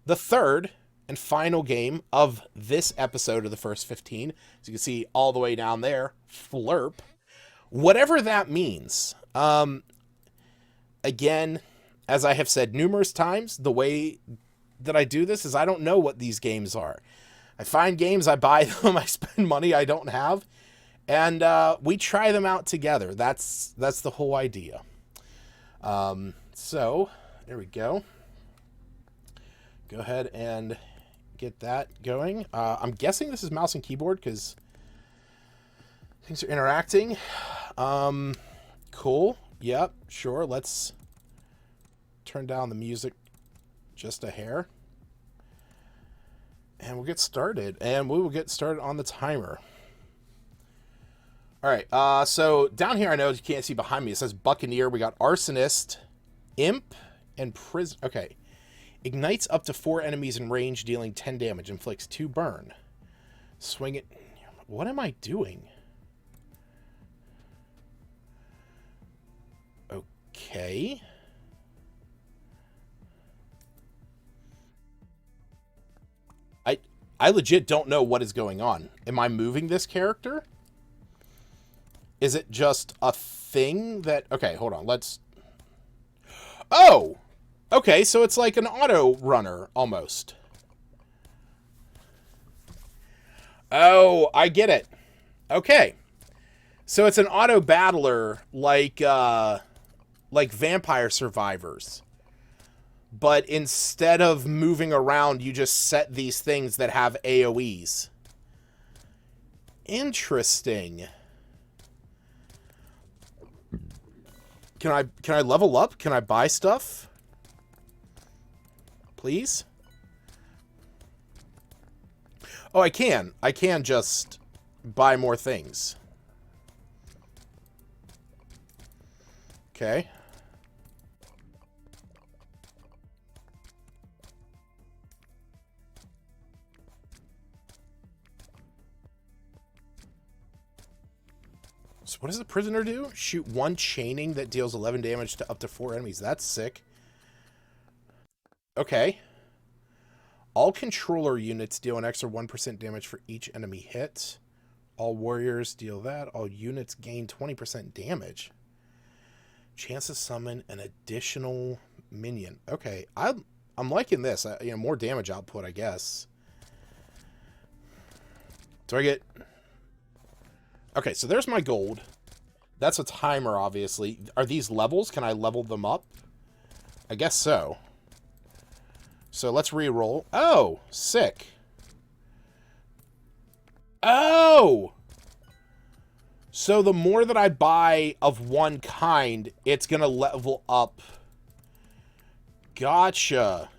the third and final game of this episode of the first 15. As you can see all the way down there, FLERP. Whatever that means. Again, as I have said numerous times, the way that I do this is I don't know what these games are. I find games, I buy them, I spend money I don't have, and we try them out together. That's the whole idea. So, there we go. Go ahead and get that going. I'm guessing this is mouse and keyboard because things are interacting. Cool. Yep, sure. Let's turn down the music just a hair. And we'll get started. And we will get started on the timer. Alright, so down here I know you can't see behind me. It says Buccaneer. We got Arsonist, Imp, and Prison. Okay. Ignites up to 4 enemies in range, dealing 10 damage. Inflicts 2 burn. Swing it. What am I doing? Okay. I legit don't know what is going on. Am I moving this character? Is it just a thing that... Okay, hold on. Let's... Oh! Okay, so it's like an auto runner, almost. Oh, I get it. Okay. So it's an auto battler like Vampire Survivors. But instead of moving around, you just set these things that have AoEs. Interesting. Can I level up? Can I buy stuff? Please? Oh, I can. I can just buy more things. Okay. So what does the prisoner do? Shoot 1 chaining that deals 11 damage to up to 4 enemies. That's sick. Okay. All controller units deal an extra 1% damage for each enemy hit. All warriors deal that. All units gain 20% damage. Chance to summon an additional minion. Okay, I'm liking this. More damage output, I guess. Do I get... Okay, so there's my gold. That's a timer, obviously. Are these levels? Can I level them up? I guess so. So let's re-roll. Oh, sick. Oh! So the more that I buy of one kind, it's going to level up. Gotcha.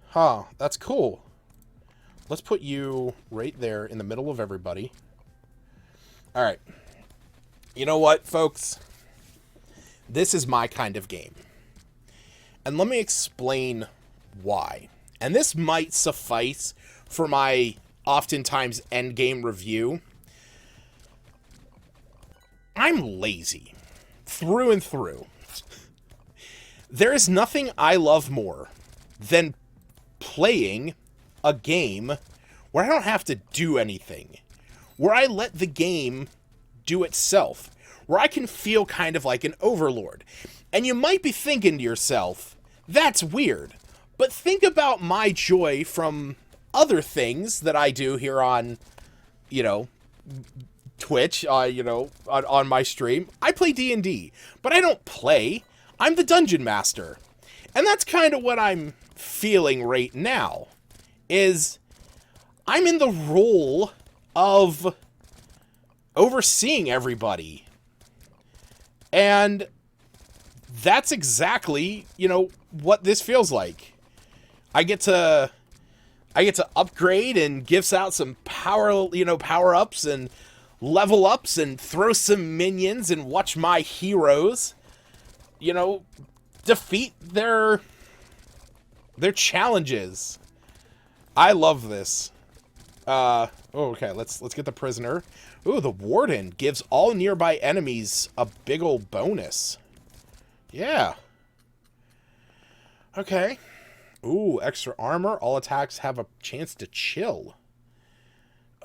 Huh, that's cool. Let's put you right there in the middle of everybody. All right. You know what, folks? This is my kind of game. And let me explain why. And this might suffice for my oftentimes endgame review. I'm lazy. Through and through. There is nothing I love more than playing a game where I don't have to do anything. Where I let the game do itself. Where I can feel kind of like an overlord. And you might be thinking to yourself, that's weird. But think about my joy from other things that I do here on, Twitch, on my stream. I play D&D, but I don't play. I'm the dungeon master. And that's kind of what I'm feeling right now, is I'm in the role of overseeing everybody. And that's exactly, what this feels like. I get to upgrade and gives out some power-ups and level ups and throw some minions and watch my heroes, defeat their challenges. I love this. Okay, let's get the prisoner. Ooh, the warden gives all nearby enemies a big ol' bonus. Yeah. Okay. Ooh, extra armor. All attacks have a chance to chill.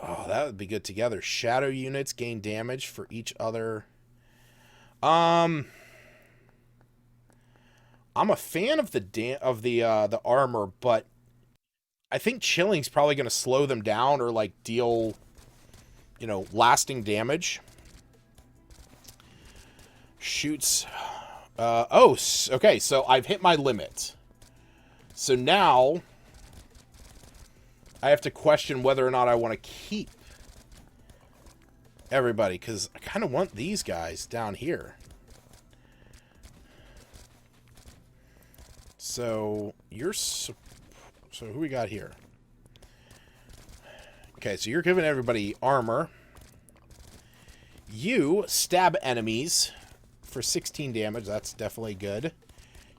Oh, that would be good together. Shadow units gain damage for each other. I'm a fan of the armor, but I think chilling's probably going to slow them down or like deal, lasting damage. Shoots. Okay, so I've hit my limit. So now I have to question whether or not I want to keep everybody, because I kind of want these guys down here. So so who we got here? Okay, so you're giving everybody armor. You stab enemies for 16 damage. That's definitely good.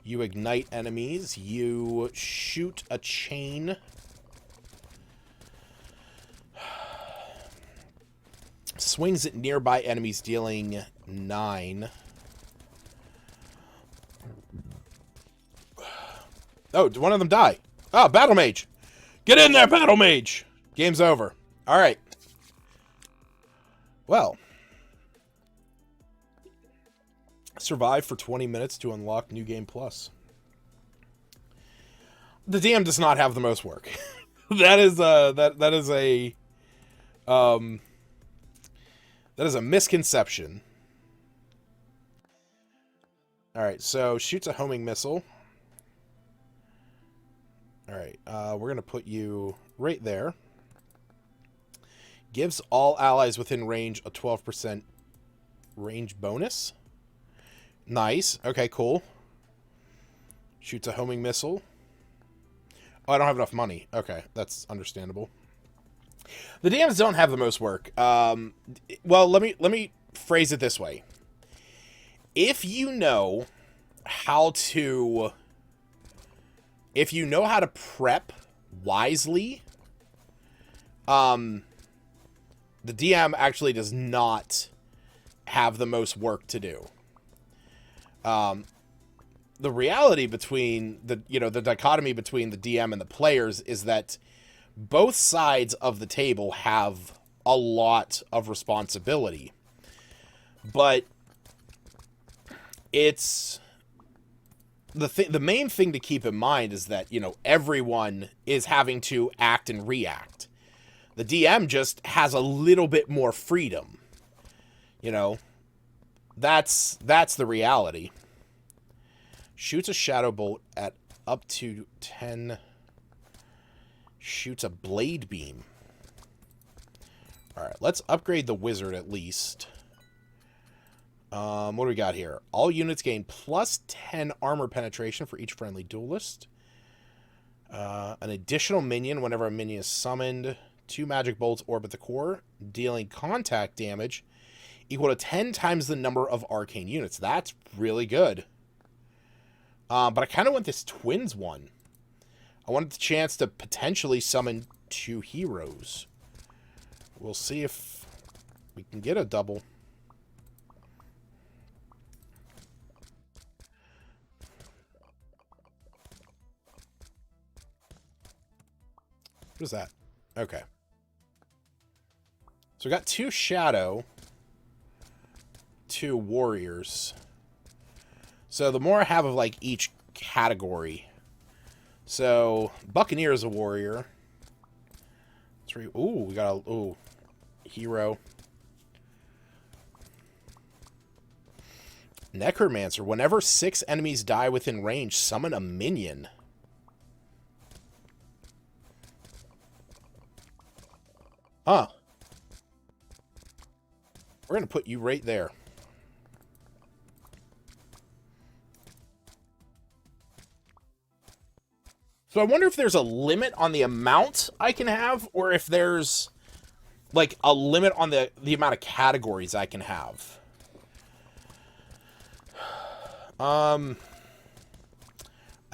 You ignite enemies. You shoot a chain. Swings at nearby enemies, dealing 9. Oh, did one of them die? Oh, Battle Mage. Get in there, Battle Mage. Game's over. All right. Well. Survive for 20 minutes to unlock New Game Plus. The DM does not have the most work. That is a misconception. All right, so shoots a homing missile. All right, we're gonna put you right there. Gives all allies within range a 12% range bonus. Nice. Okay, cool. Shoots a homing missile. Oh, I don't have enough money. Okay, that's understandable. The DMs don't have the most work. Well, let me phrase it this way. If you know how to prep wisely, the DM actually does not have the most work to do. The reality between the dichotomy between the DM and the players is that both sides of the table have a lot of responsibility. But it's the main thing to keep in mind is that, everyone is having to act and react. The DM just has a little bit more freedom. That's the reality. Shoots a shadow bolt at up to 10. Shoots a blade beam. Alright, let's upgrade the wizard at least. What do we got here? All units gain plus 10 armor penetration for each friendly duelist. An additional minion whenever a minion is summoned. 2 magic bolts orbit the core, dealing contact damage equal to 10 times the number of arcane units. That's really good. But I kind of want this twins one. I wanted the chance to potentially summon 2 heroes. We'll see if we can get a double. What is that? Okay. So we got 2 shadow, 2 warriors. So the more I have of like each category. So Buccaneer is a warrior. 3. Ooh, we got a hero. Necromancer. Whenever 6 enemies die within range, summon a minion. Huh. We're going to put you right there. So I wonder if there's a limit on the amount I can have, or if there's, like, a limit on the amount of categories I can have. I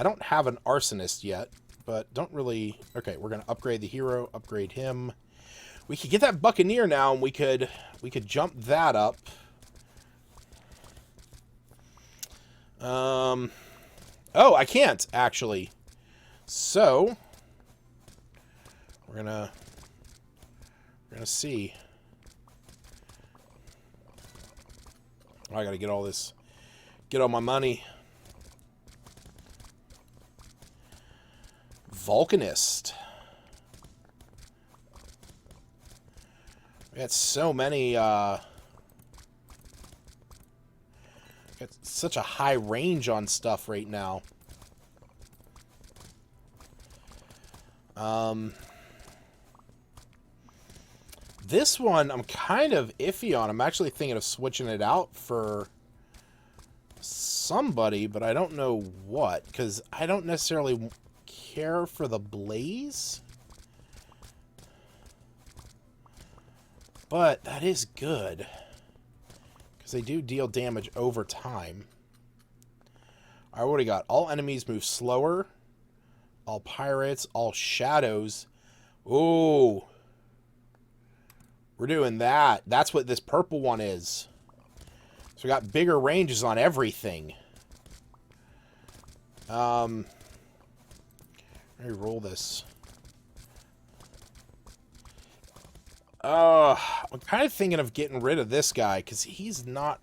don't have an arsonist yet, but don't really... Okay, we're going to upgrade the hero, upgrade him. We could get that Buccaneer now, and we could jump that up. Oh, I can't, actually. So we're gonna see. Oh, I gotta get all my money. Vulcanist. We got so many, got such a high range on stuff right now. This one I'm kind of iffy on. I'm actually thinking of switching it out for somebody, but I don't know what, because I don't necessarily care for the blaze. But that is good, because they do deal damage over time. Alright, what do we got? All enemies move slower. All pirates, all shadows. Ooh. We're doing that. That's what this purple one is. So we got bigger ranges on everything. Let me roll this. I'm kind of thinking of getting rid of this guy, because he's not...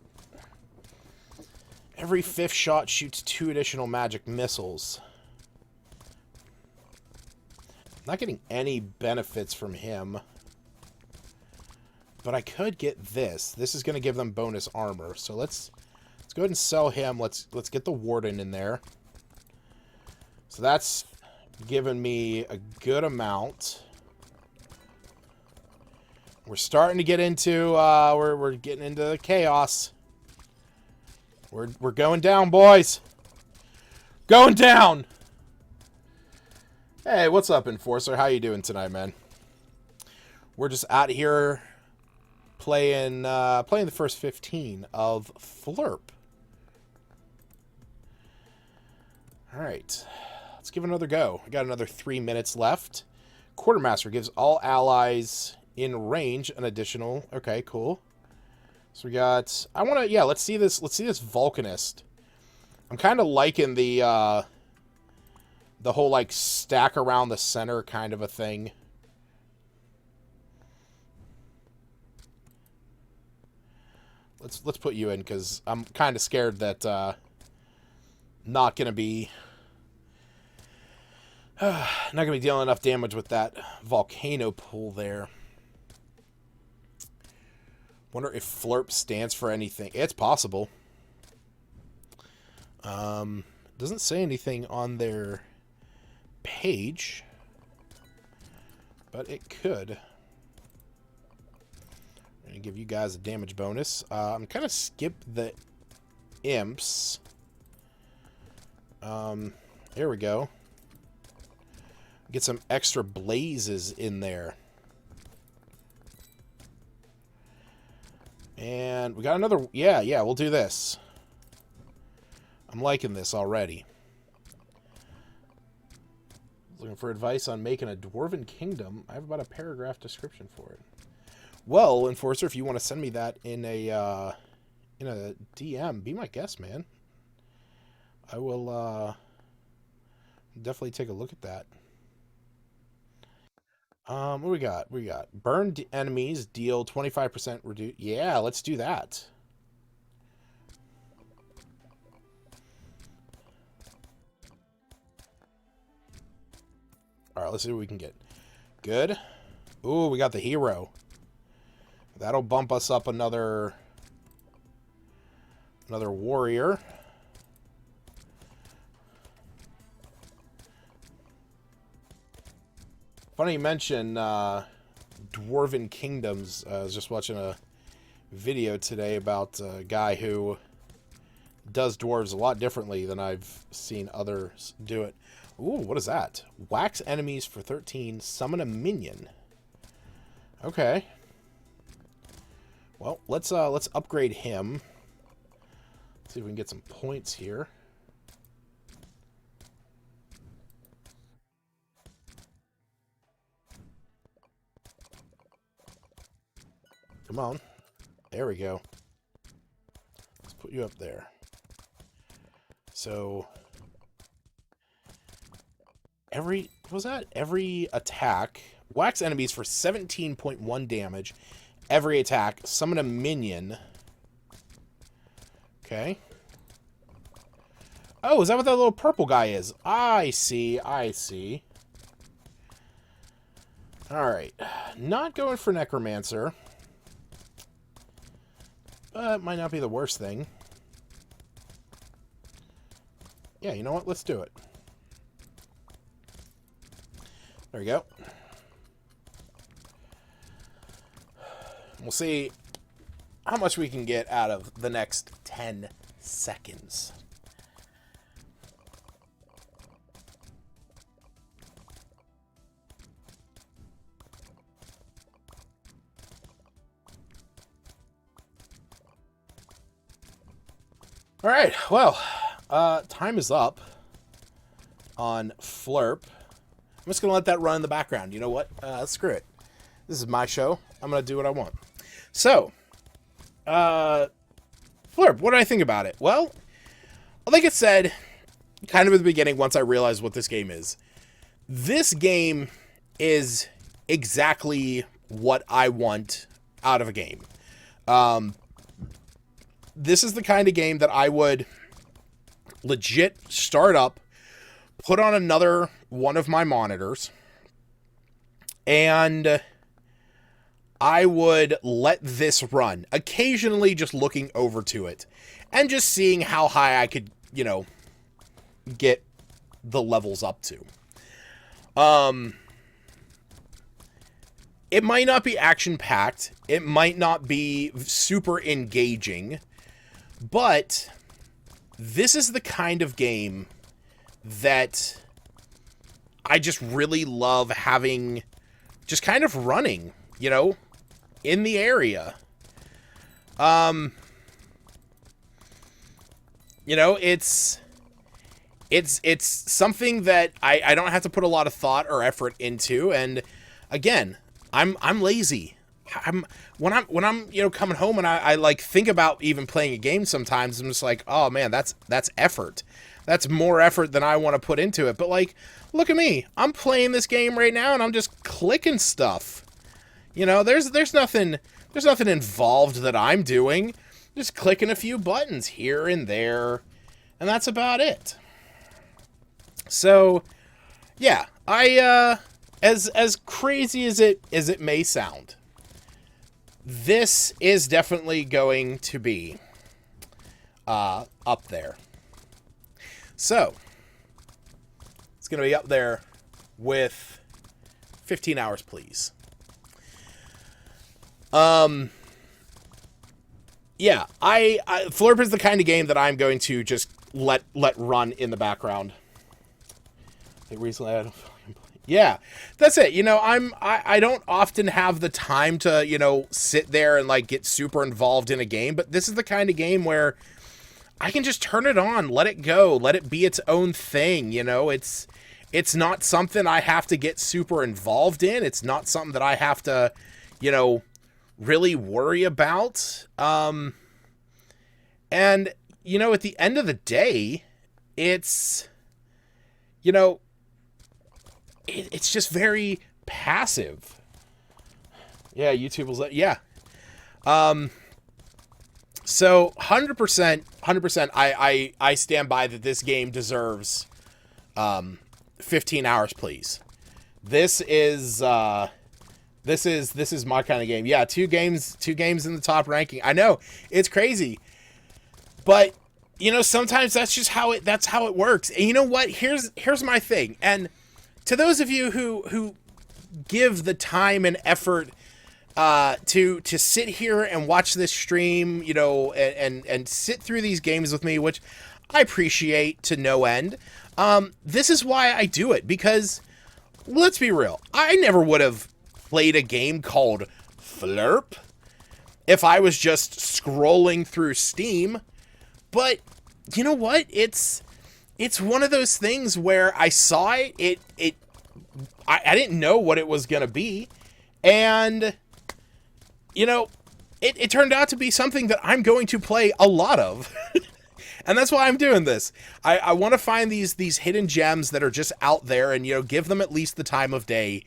Every 5th shot shoots 2 additional magic missiles. Not getting any benefits from him. But I could get this. This is going to give them bonus armor. So let's go ahead and sell him. Let's get the Warden in there. So that's given me a good amount. We're starting to get into we're getting into the chaos. We're going down, boys. Going down. Hey, what's up, Enforcer? How you doing tonight, man? We're just out here playing the first 15 of FLERP. All right. Let's give it another go. I got another 3 minutes left. Quartermaster gives all allies in range an additional. Okay, cool. So we got. I want to. Yeah, let's see this. Let's see this Vulcanist. I'm kind of liking the whole like stack around the center kind of a thing. Let's put you in, because I'm kind of scared that not gonna be dealing enough damage with that volcano pull there. Wonder if FLERP stands for anything. It's possible. Doesn't say anything on their page, but it could. I'm gonna give you guys a damage bonus. I'm kind of skip the imps. There we go. Get some extra blazes in there. And we got another... Yeah, we'll do this. I'm liking this already. Looking for advice on making a Dwarven Kingdom. I have about a paragraph description for it. Well, Enforcer, if you want to send me that in a DM, be my guest, man. I will definitely take a look at that. What do we got? We got burned enemies deal 25% reduce. Yeah, let's do that. All right, let's see what we can get. Good. Ooh, we got the hero. That'll bump us up another warrior. Funny you mention Dwarven Kingdoms. I was just watching a video today about a guy who does dwarves a lot differently than I've seen others do it. Ooh, what is that? Wax enemies for 13, summon a minion. Okay. Well, let's upgrade him. See if we can get some points here. Come on. There we go. Let's put you up there. So Every attack. Wax enemies for 17.1 damage. Every attack. Summon a minion. Okay. Oh, is that what that little purple guy is? I see. Alright. Not going for Necromancer. But it might not be the worst thing. Yeah, you know what? Let's do it. There we go. We'll see how much we can get out of the next 10 seconds. All right, well, time is up on FLERP. I'm just going to let that run in the background. You know what? Screw it. This is my show. I'm going to do what I want. So, FLERP, what do I think about it? Well, like I said, kind of at the beginning, once I realized what this game is, this game is exactly what I want out of a game. This is the kind of game that I would legit start up, put on another one of my monitors, and I would let this run, occasionally just looking over to it, and just seeing how high I could, you know, get the levels up to. It might not be action-packed, it might not be super engaging, but this is the kind of game that I just really love having, just kind of running, you know, in the area. You know, it's something that I don't have to put a lot of thought or effort into, and again, I'm lazy. When I'm you know, coming home and I like think about even playing a game sometimes, I'm just like, oh man, that's effort. That's more effort than I want to put into it. But like, look at me. I'm playing this game right now and I'm just clicking stuff. You know, there's nothing involved that I'm doing. Just clicking a few buttons here and there, and that's about it. So, yeah, as crazy as it may sound, this is definitely going to be up there. So, it's going to be up there with 15 hours, please. Yeah, FLERP is the kind of game that I'm going to just let run in the background. Yeah, that's it. You know, I don't often have the time to, you know, sit there and like get super involved in a game, but this is the kind of game where I can just turn it on, let it go, let it be its own thing. You know, it's not something I have to get super involved in. It's not something that I have to, you know, really worry about. And, you know, at the end of the day, it's, you know, it's just very passive. Yeah, YouTube was like, yeah. So 100%, I stand by that this game deserves 15 hours, please. This is my kind of game. Yeah, two games in the top ranking. I know, it's crazy. But, you know, sometimes that's just how it works. And you know what? Here's my thing. And to those of you who give the time and effort to sit here and watch this stream, you know, and sit through these games with me, which I appreciate to no end. This is why I do it, because let's be real, I never would have played a game called FLERP if I was just scrolling through Steam. But you know what? It's one of those things where I saw it. I didn't know what it was gonna be, and you know, it turned out to be something that I'm going to play a lot of. And that's why I'm doing this. I want to find these hidden gems that are just out there and, give them at least the time of day.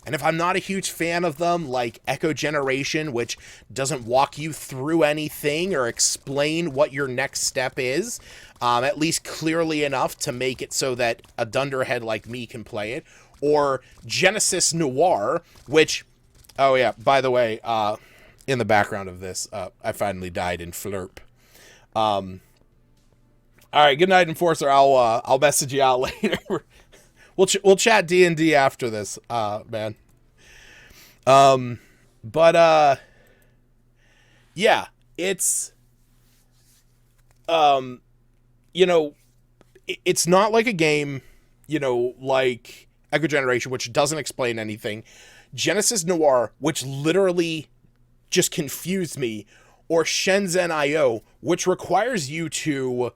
And if I'm not a huge fan of them, like Echo Generation, which doesn't walk you through anything or explain what your next step is, at least clearly enough to make it so that a dunderhead like me can play it, or Genesis Noir, which, oh yeah, by the way, in the background of this, I finally died in FLERP. All right, good night, Enforcer. I'll message you out later. We'll chat D&D after this, man. Yeah, it's, it's not like a game, like Echo Generation, which doesn't explain anything. Genesis Noir, which literally just confused me, or Shenzhen IO, which requires you to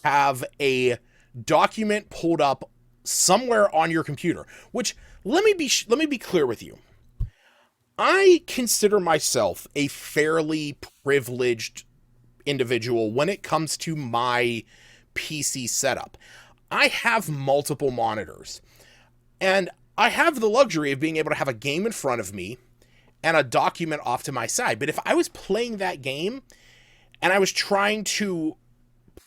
have a document pulled up somewhere on your computer, which let me be clear with you. I consider myself a fairly privileged individual when it comes to my PC setup. I have multiple monitors, and I have the luxury of being able to have a game in front of me and a document off to my side. But if I was playing that game and I was trying to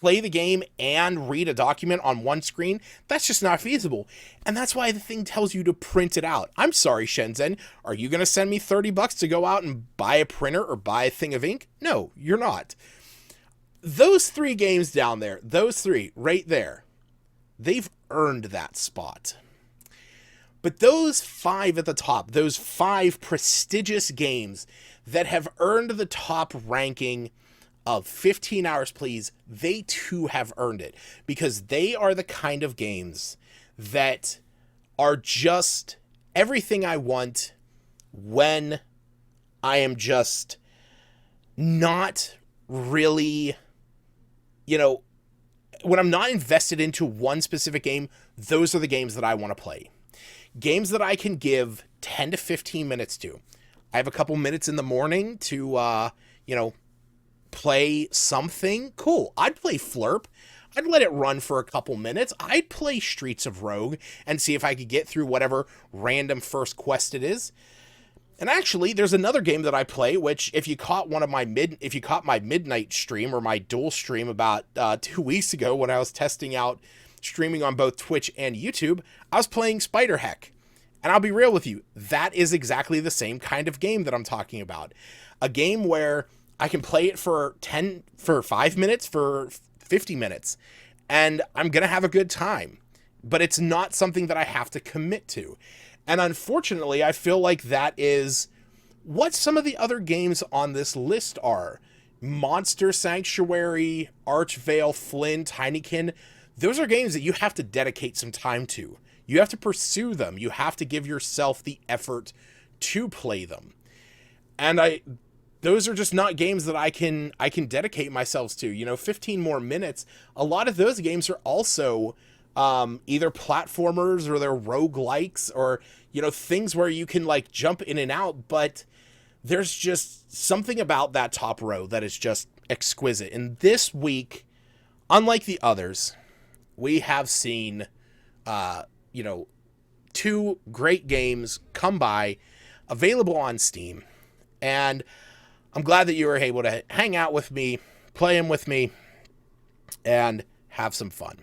play the game and read a document on one screen, that's just not feasible. And that's why the thing tells you to print it out. I'm sorry, Shenzhen. Are you going to send me $30 to go out and buy a printer or buy a thing of ink? No, you're not. Those 3 games down there, those 3 right there, they've earned that spot. But those 5 at the top, those 5 prestigious games that have earned the top ranking of 15 hours, please, they too have earned it, because they are the kind of games that are just everything I want when I am just not really, when I'm not invested into one specific game. Those are the games that I want to play. Games that I can give 10 to 15 minutes to. I have a couple minutes in the morning to, play something. Cool. I'd play FLERP. I'd let it run for a couple minutes. I'd play Streets of Rogue and see if I could get through whatever random first quest it is. And actually, there's another game that I play, which if you caught my midnight stream or my dual stream about 2 weeks ago when I was testing out streaming on both Twitch and YouTube, I was playing Spider-Heck. And I'll be real with you, that is exactly the same kind of game that I'm talking about. A game where I can play it for 5 minutes, for 50 minutes, and I'm going to have a good time. But it's not something that I have to commit to. And unfortunately, I feel like that is what some of the other games on this list are. Monster Sanctuary, Archvale, Flynn, Tinykin. Those are games that you have to dedicate some time to. You have to pursue them. You have to give yourself the effort to play them. And those are just not games that I can dedicate myself to. 15 more minutes. A lot of those games are also either platformers or they're roguelikes or, things where you can like jump in and out. But there's just something about that top row that is just exquisite. And this week, unlike the others, we have seen, 2 great games come by, available on Steam. And I'm glad that you were able to hang out with me, play them with me, and have some fun.